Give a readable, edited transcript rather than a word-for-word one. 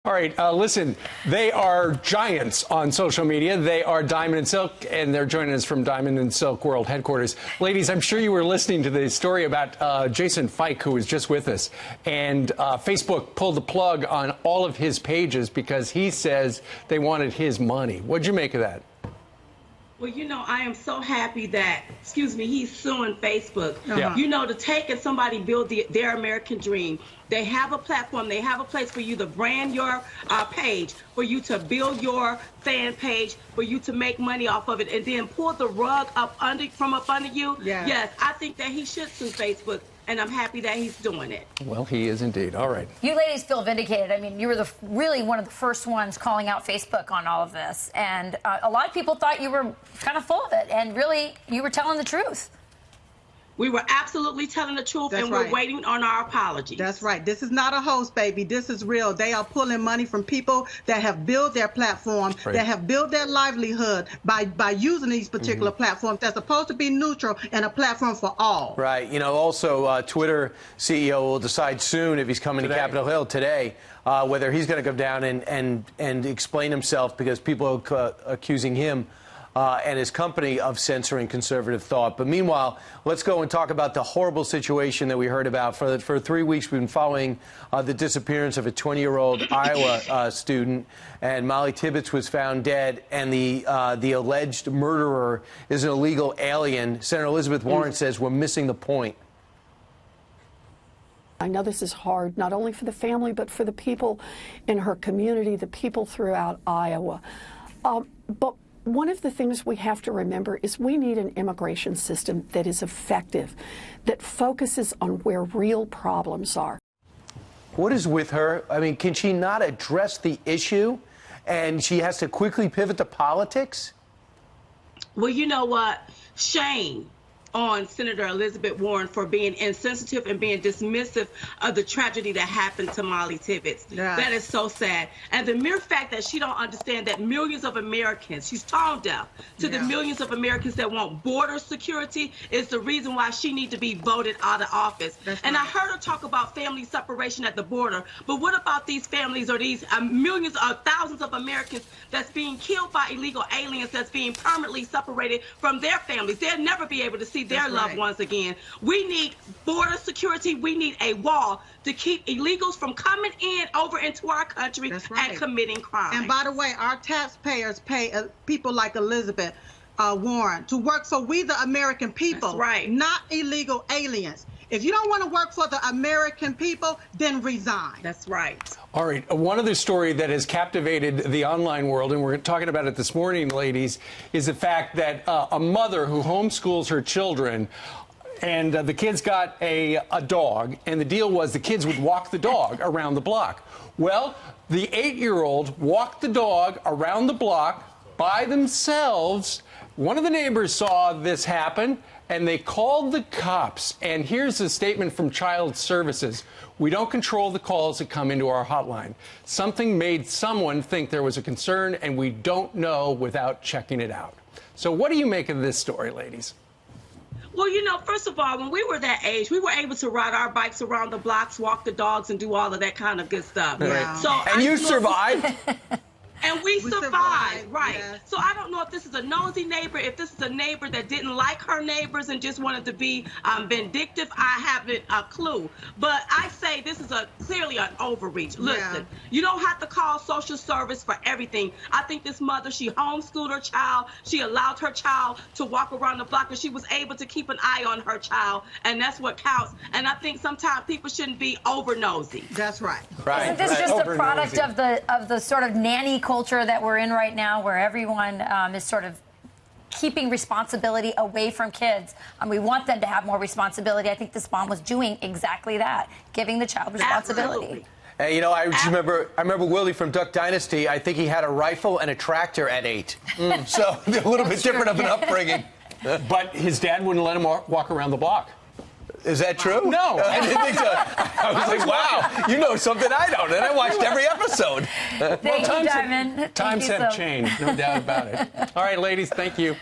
All right, listen, they are giants on social media. They are Diamond and Silk, and they're joining us from Diamond and Silk World headquarters. Ladies, I'm sure you were listening to the story about Jason Fike, who was just with us. And Facebook pulled the plug on all of his pages because he says they wanted his money. What'd you make of that? Well, you know, I am so happy that, he's suing Facebook. Yeah. You know, to take and somebody build their American dream. They have a platform. They have a place for you to brand your page, for you to build your fan page, for you to make money off of it, and then pull the rug from up under you. Yeah. Yes, I think that he should sue Facebook, and I'm happy that he's doing it. Well, he is indeed. All right. You ladies feel vindicated. I mean, you were really one of the first ones calling out Facebook on all of this. And a lot of people thought you were kind of full of it. And really, you were telling the truth. We were absolutely telling the truth, That's and right. we're waiting on our apologies. That's right. This is not a hoax, baby. This is real. They are pulling money from people that have built their platform, Right. that have built their livelihood by using these particular platforms that's supposed to be neutral and a platform for all. Right. You know, also, Twitter CEO will decide soon if he's coming to Capitol Hill today, whether he's going to come down and explain himself, because people are accusing him and his company of censoring conservative thought. But meanwhile, let's go and talk about the horrible situation that we heard about. For 3 weeks, we've been following the disappearance of a 20-year-old Iowa student, and Molly Tibbetts was found dead, and the alleged murderer is an illegal alien. Senator Elizabeth Warren says we're missing the point. I know this is hard, not only for the family, but for the people in her community, the people throughout Iowa. But one of the things we have to remember is we need an immigration system that is effective, that focuses on where real problems are. What is with her? I mean, can she not address the issue, and she has to quickly pivot to politics? Well, you know what? Shame on Senator Elizabeth Warren for being insensitive and being dismissive of the tragedy that happened to Molly Tibbetts. Yeah. That is so sad. And the mere fact that she don't understand that millions of Americans, she's tone deaf to the millions of Americans that want border security, is the reason why she needs to be voted out of office. And I heard her talk about family separation at the border, but what about these families, or these millions or thousands of Americans that's being killed by illegal aliens, that's being permanently separated from their families? They'll never be able to see their loved ones again. We need border security. We need a wall to keep illegals from coming over into our country and committing crimes. And by the way, our taxpayers pay people like Elizabeth Warren to work for we the American people, not illegal aliens. If you don't want to work for the American people, then resign. That's right. All right. One other story that has captivated the online world, and we're talking about it this morning, ladies, is the fact that a mother who homeschools her children, and the kids got a dog, and the deal was the kids would walk the dog around the block. Well, the 8-year-old walked the dog around the block by themselves. One of the neighbors saw this happen, and they called the cops. And here's a statement from Child Services. We don't control the calls that come into our hotline. Something made someone think there was a concern, and we don't know without checking it out. So what do you make of this story, ladies? Well, you know, first of all, when we were that age, we were able to ride our bikes around the blocks, walk the dogs, and do all of that kind of good stuff. Yeah. So And you survived. And we survived, right? Yes. So I don't know if this is a nosy neighbor, if this is a neighbor that didn't like her neighbors and just wanted to be vindictive. I haven't a clue. But I say this is clearly an overreach. Listen, you don't have to call social service for everything. I think this mother, she homeschooled her child. She allowed her child to walk around the block, and she was able to keep an eye on her child, and that's what counts. And I think sometimes people shouldn't be over nosy. That's right. Isn't this just a product of the sort of nanny culture that we're in right now, where everyone is sort of keeping responsibility away from kids? And we want them to have more responsibility. I think this mom was doing exactly that, giving the child responsibility. Absolutely. Hey, you know, I remember Willie from Duck Dynasty. I think he had a rifle and a tractor at 8. So a little bit different of an upbringing. But his dad wouldn't let him walk around the block. Is that true? No. I didn't think so. I was like, wow, you know something I don't. And I watched every episode. Thank you, Diamond. Times have changed, no doubt about it. All right, ladies, thank you.